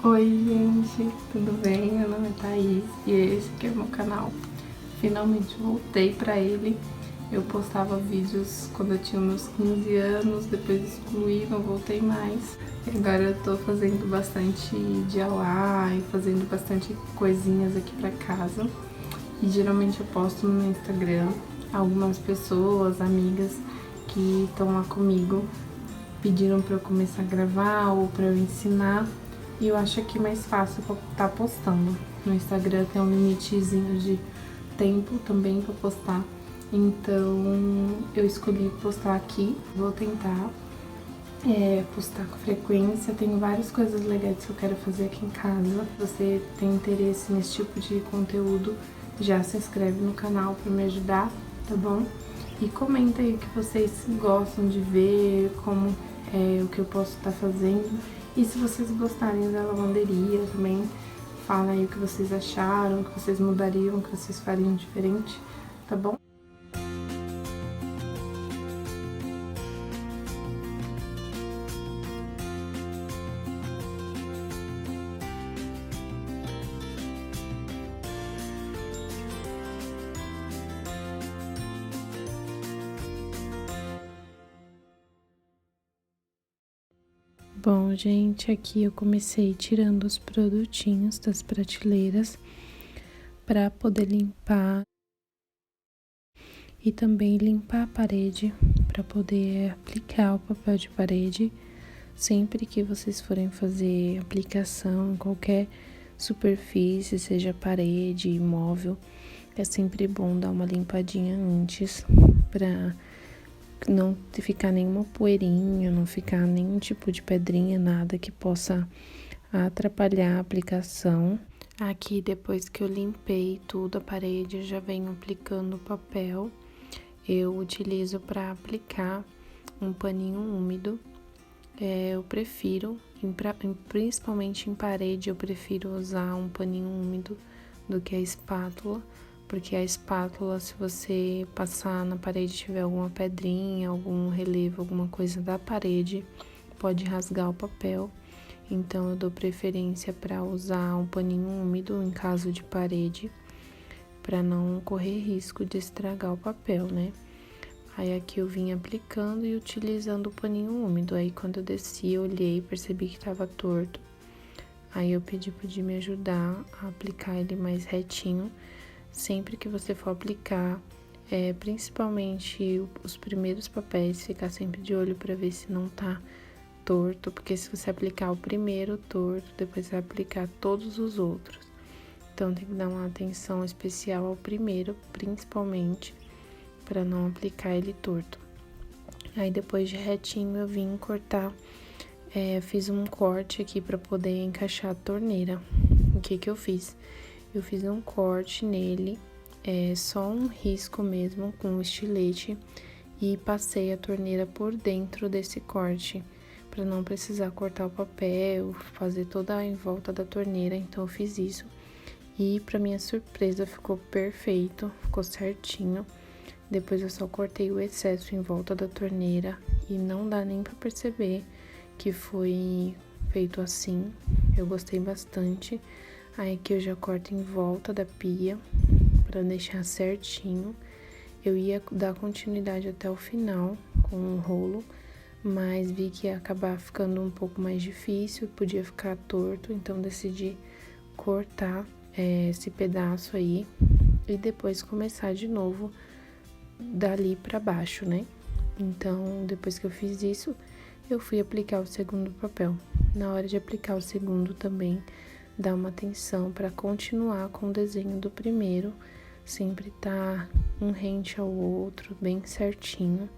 Oi gente, tudo bem? Meu nome é Thaís e esse aqui é o meu canal. Finalmente voltei pra ele. Eu postava vídeos quando eu tinha meus 15 anos, depois excluí, não voltei mais. E agora eu tô fazendo bastante DIY, fazendo bastante coisinhas aqui pra casa. E geralmente eu posto no meu Instagram. Algumas pessoas, amigas que estão lá comigo, pediram pra eu começar a gravar ou pra eu ensinar. E eu acho que é mais fácil pra estar postando. No Instagram tem um limitezinho de tempo também pra postar. Então eu escolhi postar aqui. Vou tentar postar com frequência. Tenho várias coisas legais que eu quero fazer aqui em casa. Se você tem interesse nesse tipo de conteúdo, já se inscreve no canal pra me ajudar, tá bom? E comenta aí o que vocês gostam de ver, como o que eu posso estar fazendo. E se vocês gostarem da lavanderia também, fala aí o que vocês acharam, o que vocês mudariam, o que vocês fariam diferente, tá bom? Bom, gente, aqui eu comecei tirando os produtinhos das prateleiras para poder limpar e também limpar a parede para poder aplicar o papel de parede. Sempre que vocês forem fazer aplicação em qualquer superfície, seja parede, imóvel, é sempre bom dar uma limpadinha antes para não ficar nenhuma poeirinha, não ficar nenhum tipo de pedrinha, nada que possa atrapalhar a aplicação. Aqui, depois que eu limpei tudo a parede, eu já venho aplicando o papel. Eu utilizo para aplicar um paninho úmido. Eu prefiro, principalmente em parede, eu prefiro usar um paninho úmido do que a espátula, porque a espátula, se você passar na parede e tiver alguma pedrinha, algum relevo, alguma coisa da parede, pode rasgar o papel. Então eu dou preferência para usar um paninho úmido em caso de parede, para não correr risco de estragar o papel, né? Aí aqui eu vim aplicando e utilizando o paninho úmido. Aí quando eu desci, eu olhei, percebi que estava torto. Aí eu pedi para ele me ajudar a aplicar ele mais retinho. Sempre que você for aplicar, principalmente os primeiros papéis, ficar sempre de olho para ver se não tá torto, porque se você aplicar o primeiro torto, depois você vai aplicar todos os outros. Então tem que dar uma atenção especial ao primeiro, principalmente, para não aplicar ele torto. Aí depois de retinho eu vim cortar, fiz um corte aqui para poder encaixar a torneira. O que que eu fiz? Eu fiz um corte nele, só um risco mesmo com um estilete e passei a torneira por dentro desse corte, para não precisar cortar o papel, fazer toda em volta da torneira. Então eu fiz isso e para minha surpresa ficou perfeito, ficou certinho. Depois eu só cortei o excesso em volta da torneira e não dá nem para perceber que foi feito assim. Eu gostei bastante. Aí aqui eu já corto em volta da pia para deixar certinho. Eu ia dar continuidade até o final com um rolo, mas vi que ia acabar ficando um pouco mais difícil, podia ficar torto, então decidi cortar esse pedaço aí e depois começar de novo dali para baixo, né? Então, depois que eu fiz isso, eu fui aplicar o segundo papel. Na hora de aplicar o segundo também, dá uma atenção para continuar com o desenho do primeiro, sempre tá um rente ao outro, bem certinho,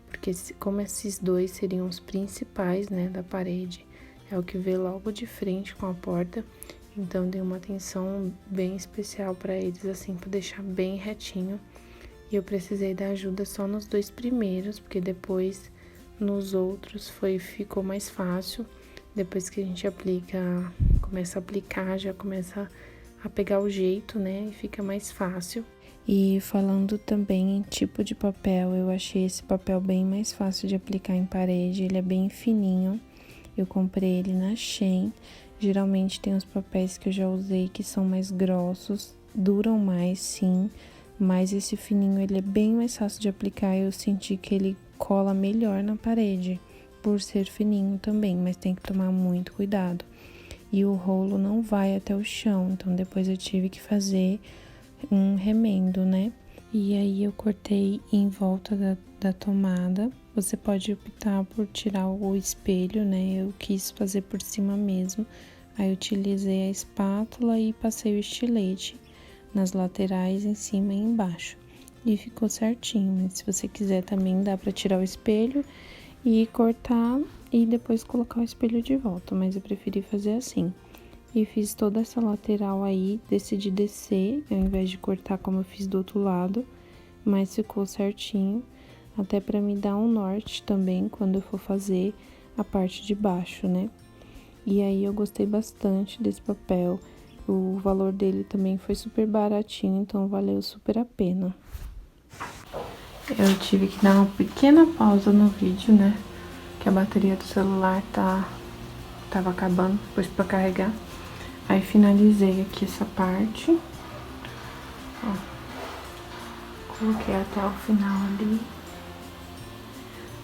porque como esses dois seriam os principais, né, da parede, é o que vê logo de frente com a porta, então dei uma atenção bem especial para eles, assim, para deixar bem retinho. E eu precisei da ajuda só nos dois primeiros, porque depois nos outros ficou mais fácil. Depois que a gente começa a aplicar, já começa a pegar o jeito, né? E fica mais fácil. E falando também em tipo de papel, eu achei esse papel bem mais fácil de aplicar em parede. Ele é bem fininho. Eu comprei ele na Shein. Geralmente tem os papéis que eu já usei que são mais grossos, duram mais, sim, mas esse fininho ele é bem mais fácil de aplicar. Eu senti que ele cola melhor na parede, por ser fininho também, mas tem que tomar muito cuidado. E o rolo não vai até o chão, então depois eu tive que fazer um remendo, né? E aí eu cortei em volta da tomada. Você pode optar por tirar o espelho, né? Eu quis fazer por cima mesmo. Aí eu utilizei a espátula e passei o estilete nas laterais, em cima e embaixo. E ficou certinho, mas se você quiser também dá pra tirar o espelho e cortar e depois colocar o espelho de volta, mas eu preferi fazer assim. E fiz toda essa lateral aí, decidi descer, ao invés de cortar como eu fiz do outro lado, mas ficou certinho, até pra me dar um norte também, quando eu for fazer a parte de baixo, né? E aí eu gostei bastante desse papel, o valor dele também foi super baratinho, então valeu super a pena. Eu tive que dar uma pequena pausa no vídeo, né? Que a bateria do celular tava acabando, depois pra carregar. Aí finalizei aqui essa parte, ó, coloquei até o final ali.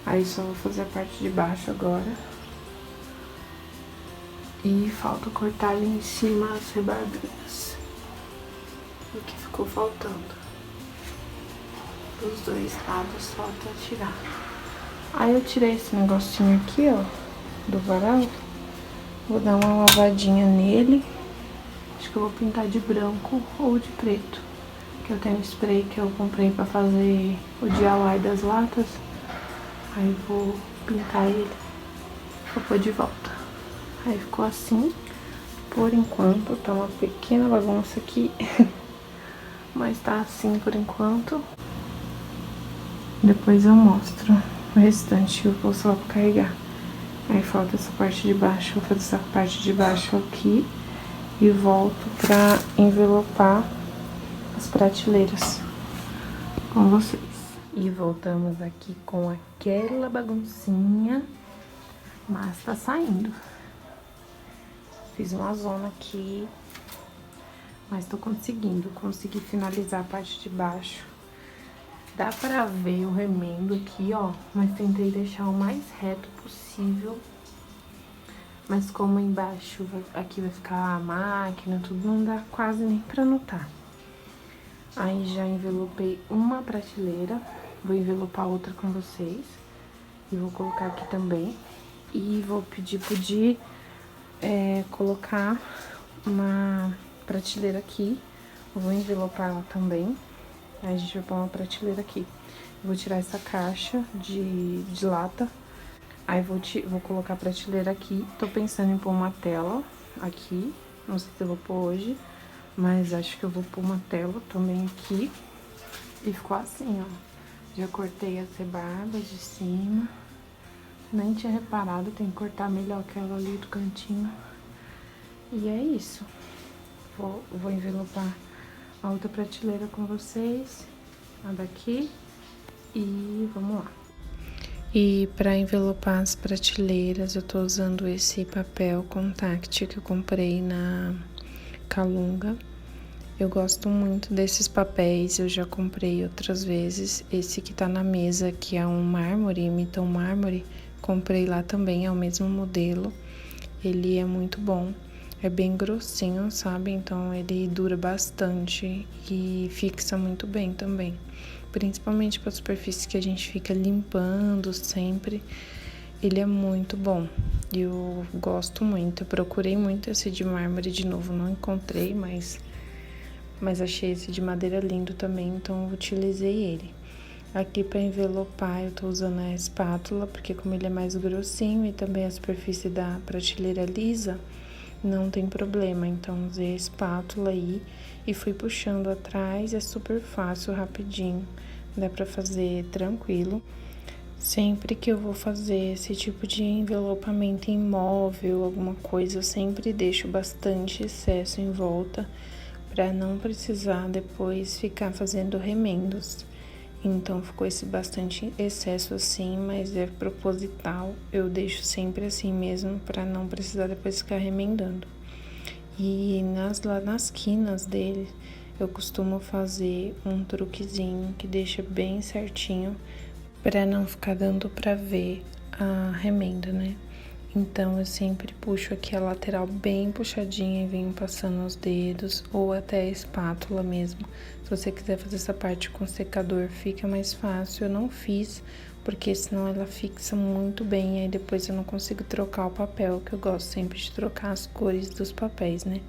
Aí só vou fazer a parte de baixo agora. E falta cortar ali em cima as rebarbinhas, o que ficou faltando. Dos dois lados falta tirar. Aí eu tirei esse negocinho aqui, ó, do varal. Vou dar uma lavadinha nele. Acho que eu vou pintar de branco ou de preto. Que eu tenho spray que eu comprei pra fazer o DIY das latas. Aí vou pintar ele. Vou pôr de volta. Aí ficou assim. Por enquanto, tá uma pequena bagunça aqui. Mas tá assim por enquanto. Depois eu mostro o restante. Eu vou só carregar. Aí falta essa parte de baixo, vou fazer essa parte de baixo aqui e volto pra envelopar as prateleiras com vocês. E voltamos aqui com aquela baguncinha, mas tá saindo. Fiz uma zona aqui, mas tô consegui finalizar a parte de baixo. Dá pra ver o remendo aqui, ó, mas tentei deixar o mais reto possível. Mas como embaixo aqui vai ficar a máquina, tudo, não dá quase nem pra notar. Aí já envelopei uma prateleira, vou envelopar outra com vocês. E vou colocar aqui também. E vou pedir pro Di colocar uma prateleira aqui. Eu vou envelopar ela também. Aí a gente vai pôr uma prateleira aqui. Eu vou tirar essa caixa de lata. Aí vou colocar a prateleira aqui. Tô pensando em pôr uma tela aqui. Não sei se eu vou pôr hoje, mas acho que eu vou pôr uma tela também aqui. E ficou assim, ó. Já cortei as rebarbas de cima. Nem tinha reparado, tem que cortar melhor aquela ali do cantinho. E é isso. Vou envelopar a outra prateleira com vocês, a daqui, e vamos lá. E para envelopar as prateleiras, eu tô usando esse papel contact que eu comprei na Calunga. Eu gosto muito desses papéis, eu já comprei outras vezes. Esse que tá na mesa, que é um mármore, imita um mármore, comprei lá também, é o mesmo modelo. Ele é muito bom. É bem grossinho, sabe? Então ele dura bastante e fixa muito bem também. Principalmente para superfície que a gente fica limpando sempre. Ele é muito bom. Eu gosto muito. Eu procurei muito esse de mármore de novo, não encontrei, mas achei esse de madeira lindo também, então eu utilizei ele. Aqui para envelopar eu tô usando a espátula, porque como ele é mais grossinho e também a superfície da prateleira lisa, não tem problema, então usei a espátula aí e fui puxando atrás, é super fácil, rapidinho, dá pra fazer tranquilo. Sempre que eu vou fazer esse tipo de envelopamento em móvel, alguma coisa, eu sempre deixo bastante excesso em volta, pra não precisar depois ficar fazendo remendos. Então ficou esse bastante excesso assim, mas é proposital. Eu deixo sempre assim mesmo para não precisar depois ficar remendando. E lá nas quinas dele, eu costumo fazer um truquezinho que deixa bem certinho para não ficar dando para ver a remenda, né? Então eu sempre puxo aqui a lateral bem puxadinha e venho passando os dedos ou até a espátula mesmo. Se você quiser fazer essa parte com secador, fica mais fácil. Eu não fiz porque senão ela fixa muito bem e aí depois eu não consigo trocar o papel, que eu gosto sempre de trocar as cores dos papéis, né?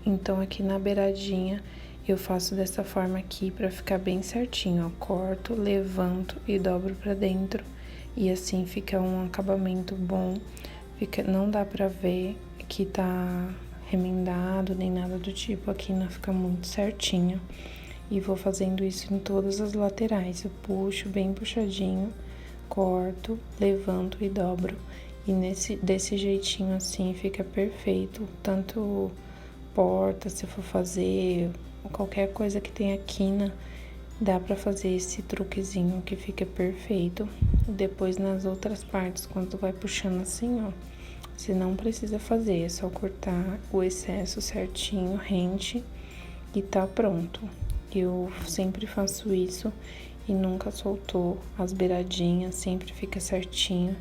Então aqui na beiradinha eu faço dessa forma aqui pra ficar bem certinho, ó. Corto, levanto e dobro pra dentro. E assim fica um acabamento bom. Não dá pra ver que tá remendado nem nada do tipo. Aqui não fica muito certinho. E vou fazendo isso em todas as laterais. Eu puxo bem puxadinho, corto, levanto e dobro. E desse jeitinho assim fica perfeito. Tanto porta, se for fazer qualquer coisa que tenha quina, dá pra fazer esse truquezinho que fica perfeito. Depois nas outras partes, quando vai puxando assim, ó, você não precisa fazer, é só cortar o excesso certinho, rente e tá pronto. Eu sempre faço isso e nunca soltou as beiradinhas, sempre fica certinho.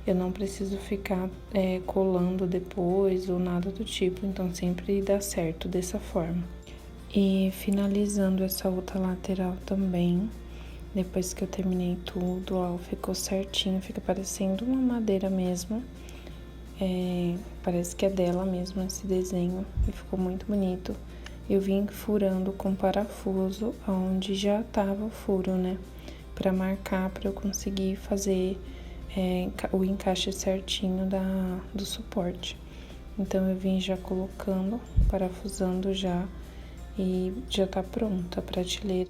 Eu não preciso ficar colando depois ou nada do tipo, então sempre dá certo dessa forma. E finalizando essa outra lateral também, depois que eu terminei tudo, ó, ficou certinho, fica parecendo uma madeira mesmo. Parece que é dela mesmo esse desenho e ficou muito bonito. Eu vim furando com parafuso onde já tava o furo, né? Pra marcar, pra eu conseguir fazer o encaixe certinho do suporte. Então eu vim já colocando, parafusando já e já tá pronta a prateleira.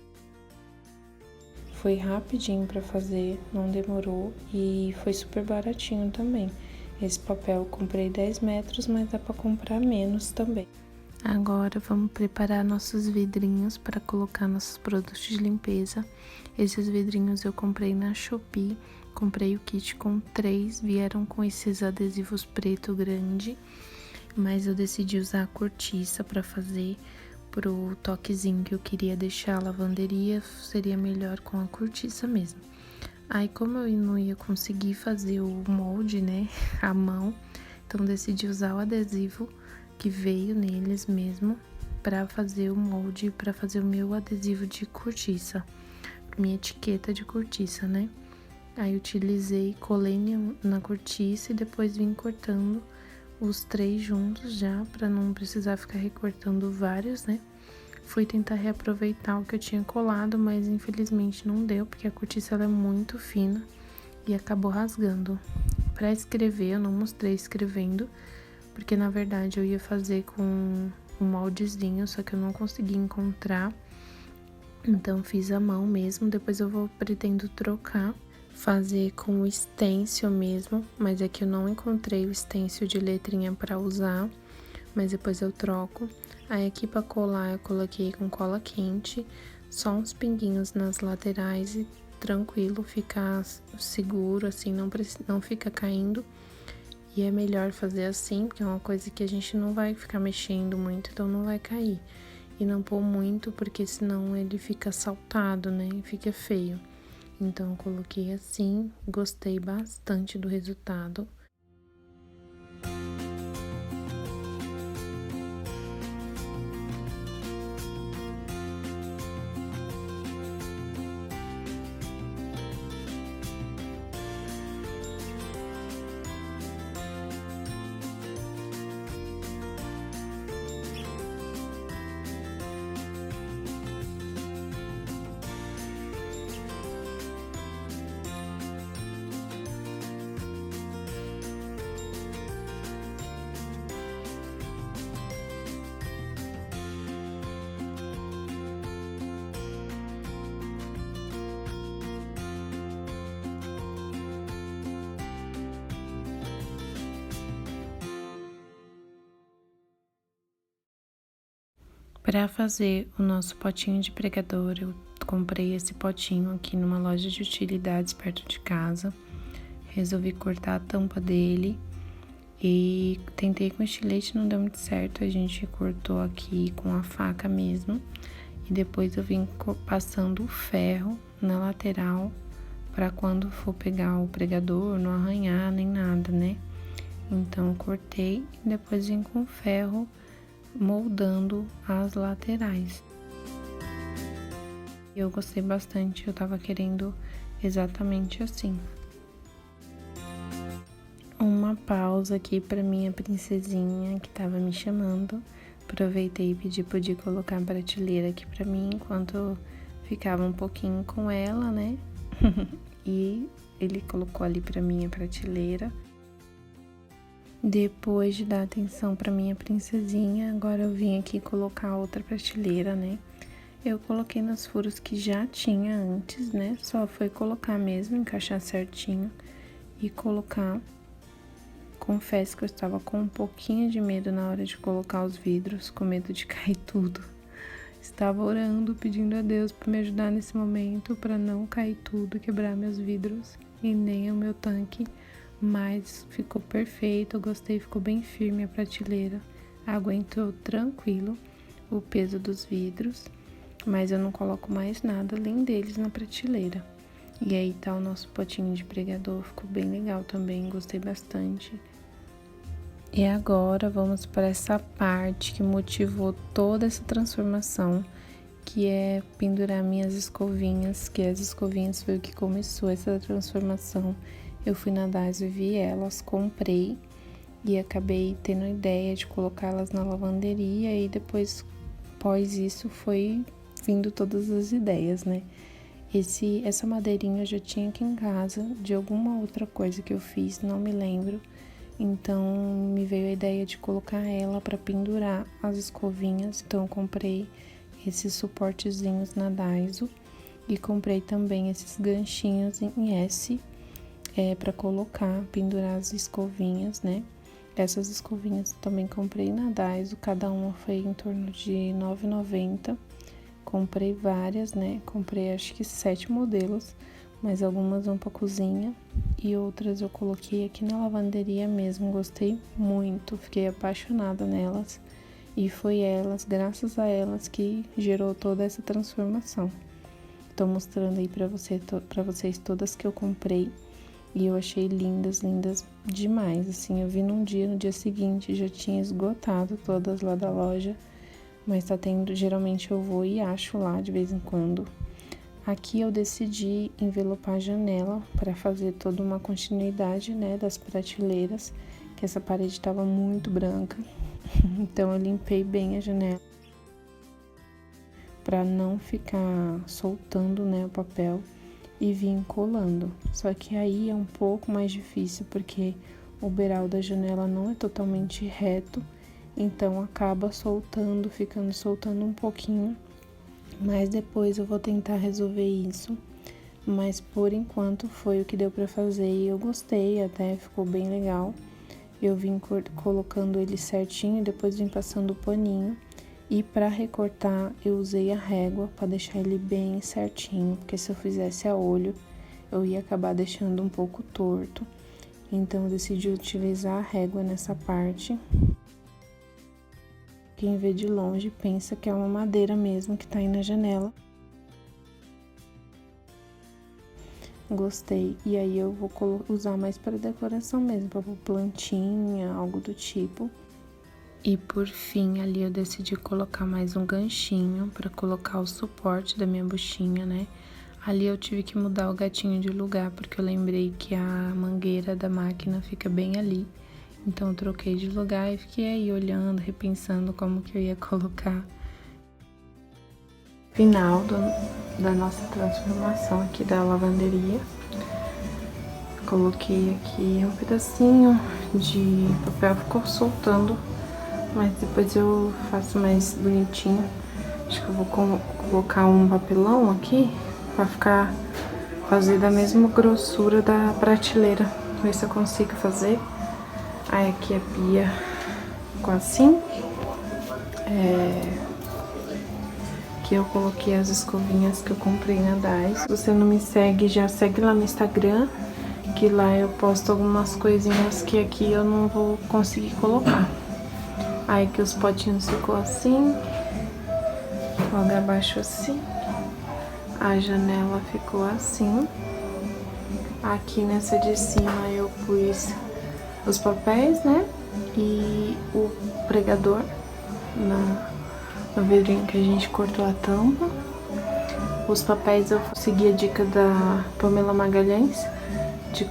Foi rapidinho pra fazer, não demorou e foi super baratinho também. Esse papel eu comprei 10 metros, mas dá pra comprar menos também. Agora vamos preparar nossos vidrinhos para colocar nossos produtos de limpeza. Esses vidrinhos eu comprei na Shopee, comprei o kit com 3, vieram com esses adesivos preto grande, mas eu decidi usar a cortiça para fazer pro toquezinho que eu queria deixar a lavanderia, seria melhor com a cortiça mesmo. Aí como eu não ia conseguir fazer o molde, né, à mão, então decidi usar o adesivo que veio neles mesmo para fazer o molde, para fazer o meu adesivo de cortiça, minha etiqueta de cortiça, né? Aí utilizei, colei na cortiça e depois vim cortando os 3 juntos já, para não precisar ficar recortando vários, né? Fui tentar reaproveitar o que eu tinha colado, mas infelizmente não deu, porque a cortiça ela é muito fina e acabou rasgando. Para escrever, eu não mostrei escrevendo, porque na verdade eu ia fazer com um moldezinho, só que eu não consegui encontrar, então fiz à mão mesmo. Depois eu pretendo trocar, fazer com o stencil mesmo, mas é que eu não encontrei o stencil de letrinha para usar, mas depois eu troco. Aí aqui para colar eu coloquei com cola quente, só uns pinguinhos nas laterais e tranquilo, ficar seguro assim, não fica caindo. E é melhor fazer assim, porque é uma coisa que a gente não vai ficar mexendo muito, então não vai cair. E não pôr muito, porque senão ele fica saltado, né? E fica feio. Então eu coloquei assim, gostei bastante do resultado. Para fazer o nosso potinho de pregador, eu comprei esse potinho aqui numa loja de utilidades perto de casa. Resolvi cortar a tampa dele e tentei com estilete, não deu muito certo. A gente cortou aqui com a faca mesmo. E depois eu vim passando o ferro na lateral para quando for pegar o pregador não arranhar nem nada, né? Então eu cortei e depois vim com o ferro moldando as laterais. Eu gostei bastante, eu tava querendo exatamente assim. Uma pausa aqui pra minha princesinha que tava me chamando. Aproveitei e pedi pra poder colocar a prateleira aqui pra mim enquanto eu ficava um pouquinho com ela, né? E ele colocou ali pra mim a prateleira. Depois de dar atenção pra minha princesinha, agora eu vim aqui colocar outra prateleira, né? Eu coloquei nos furos que já tinha antes, né? Só foi colocar mesmo, encaixar certinho e colocar. Confesso que eu estava com um pouquinho de medo na hora de colocar os vidros, com medo de cair tudo. Estava orando, pedindo a Deus para me ajudar nesse momento, para não cair tudo, quebrar meus vidros e nem o meu tanque. Mas ficou perfeito, eu gostei, ficou bem firme a prateleira. Aguentou tranquilo o peso dos vidros, mas eu não coloco mais nada além deles na prateleira. E aí tá o nosso potinho de pregador, ficou bem legal também, gostei bastante. E agora vamos para essa parte que motivou toda essa transformação, que é pendurar minhas escovinhas, que as escovinhas foi o que começou essa transformação. Eu fui na Daiso e vi elas, comprei e acabei tendo a ideia de colocá-las na lavanderia e depois, após isso, foi vindo todas as ideias, né? Essa madeirinha eu já tinha aqui em casa, de alguma outra coisa que eu fiz, não me lembro. Então, me veio a ideia de colocar ela para pendurar as escovinhas. Então, eu comprei esses suportezinhos na Daiso e comprei também esses ganchinhos em S para colocar, pendurar as escovinhas, né? Essas escovinhas também comprei na Daiso, cada uma foi em torno de R$ 9,90. Comprei várias, né? Comprei acho que 7 modelos, mas algumas vão pra cozinha e outras eu coloquei aqui na lavanderia mesmo. Gostei muito, fiquei apaixonada nelas e foi elas, graças a elas, que gerou toda essa transformação. Tô mostrando aí pra vocês todas que eu comprei e eu achei lindas, lindas demais. Assim, eu vi no dia seguinte já tinha esgotado todas lá da loja. Mas tá tendo, geralmente eu vou e acho lá de vez em quando. Aqui eu decidi envelopar a janela para fazer toda uma continuidade, né, das prateleiras, que essa parede estava muito branca. Então eu limpei bem a janela para não ficar soltando, né, o papel e vim colando. Só que aí é um pouco mais difícil porque o beiral da janela não é totalmente reto. Então acaba soltando um pouquinho, mas depois eu vou tentar resolver isso. Mas por enquanto foi o que deu pra fazer e eu gostei, até ficou bem legal. Eu vim colocando ele certinho e depois vim passando o paninho. E pra recortar eu usei a régua pra deixar ele bem certinho, porque se eu fizesse a olho eu ia acabar deixando um pouco torto. Então eu decidi utilizar a régua nessa parte. Quem vê de longe pensa que é uma madeira mesmo que tá aí na janela. Gostei. E aí eu vou usar mais para decoração mesmo, para plantinha, algo do tipo. E por fim, ali eu decidi colocar mais um ganchinho para colocar o suporte da minha buchinha, né? Ali eu tive que mudar o gatinho de lugar, porque eu lembrei que a mangueira da máquina fica bem ali. Então eu troquei de lugar e fiquei aí olhando, repensando como que eu ia colocar. Final da nossa transformação aqui da lavanderia. Coloquei aqui um pedacinho de papel, ficou soltando, mas depois eu faço mais bonitinho. Acho que eu vou colocar um papelão aqui pra fazer da mesma grossura da prateleira. Ver se eu consigo fazer. Aí aqui a pia ficou assim. Aqui eu coloquei as escovinhas que eu comprei na Dais. Se você não me segue, já segue lá no Instagram, que lá eu posto algumas coisinhas que aqui eu não vou conseguir colocar. Aí que os potinhos ficou assim, logo abaixo assim. A janela ficou assim. Aqui nessa de cima eu pus os papéis, né? E o pregador no vidrinho que a gente cortou a tampa. Os papéis eu segui a dica da Pamela Magalhães de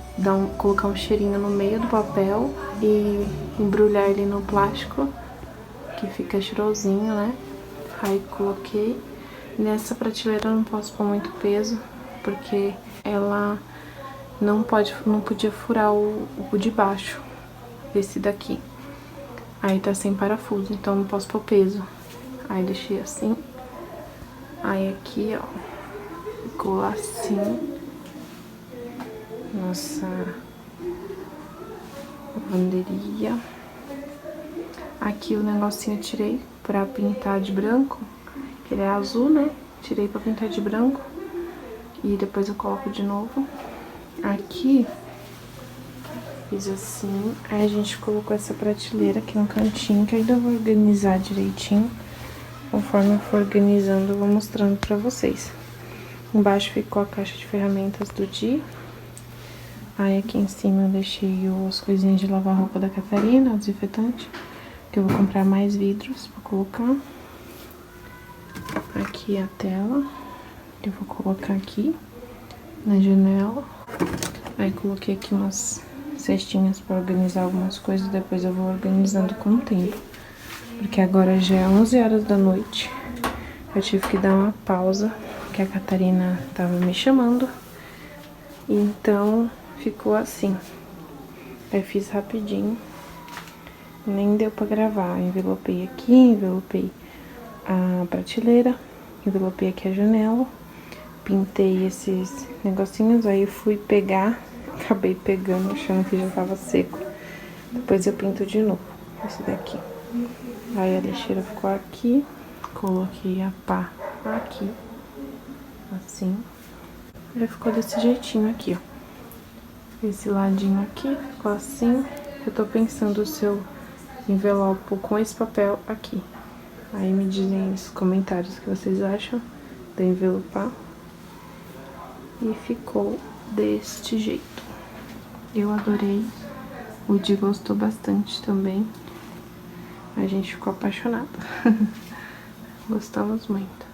colocar um cheirinho no meio do papel e embrulhar ele no plástico, que fica cheirosinho, né? Aí coloquei. Nessa prateleira eu não posso pôr muito peso, porque ela não podia furar o de baixo, esse daqui. Aí tá sem parafuso, então não posso pôr peso. Aí deixei assim. Aí aqui, ó, ficou assim. Nossa lavanderia. Aqui o negocinho eu tirei pra pintar de branco, que ele é azul, né? Tirei pra pintar de branco e depois eu coloco de novo. Aqui fiz assim, aí a gente colocou essa prateleira aqui no cantinho, que ainda vou organizar direitinho. Conforme eu for organizando, eu vou mostrando pra vocês. Embaixo ficou a caixa de ferramentas do dia. Aí aqui em cima eu deixei as coisinhas de lavar roupa da Catarina, o desinfetante, que eu vou comprar mais vidros pra colocar. Aqui a tela, que eu vou colocar aqui na janela. Aí coloquei aqui umas cestinhas pra organizar algumas coisas, depois eu vou organizando com o tempo. Porque agora já é 11 horas da noite. Eu tive que dar uma pausa, porque a Catarina tava me chamando. Então ficou assim. Aí fiz rapidinho. Nem deu pra gravar. Envelopei aqui, envelopei a prateleira, envelopei aqui a janela. Pintei esses negocinhos, aí fui pegar, acabei pegando, achando que já tava seco. Depois eu pinto de novo, esse daqui. Aí a lixeira ficou aqui, coloquei a pá aqui, assim. Aí ficou desse jeitinho aqui, ó. Esse ladinho aqui ficou assim. Eu tô pensando se eu envelopo com esse papel aqui. Aí me dizem nos comentários o que vocês acham de envelopar. E ficou deste jeito. Eu adorei. O Di gostou bastante também. A gente ficou apaixonado. Gostamos muito.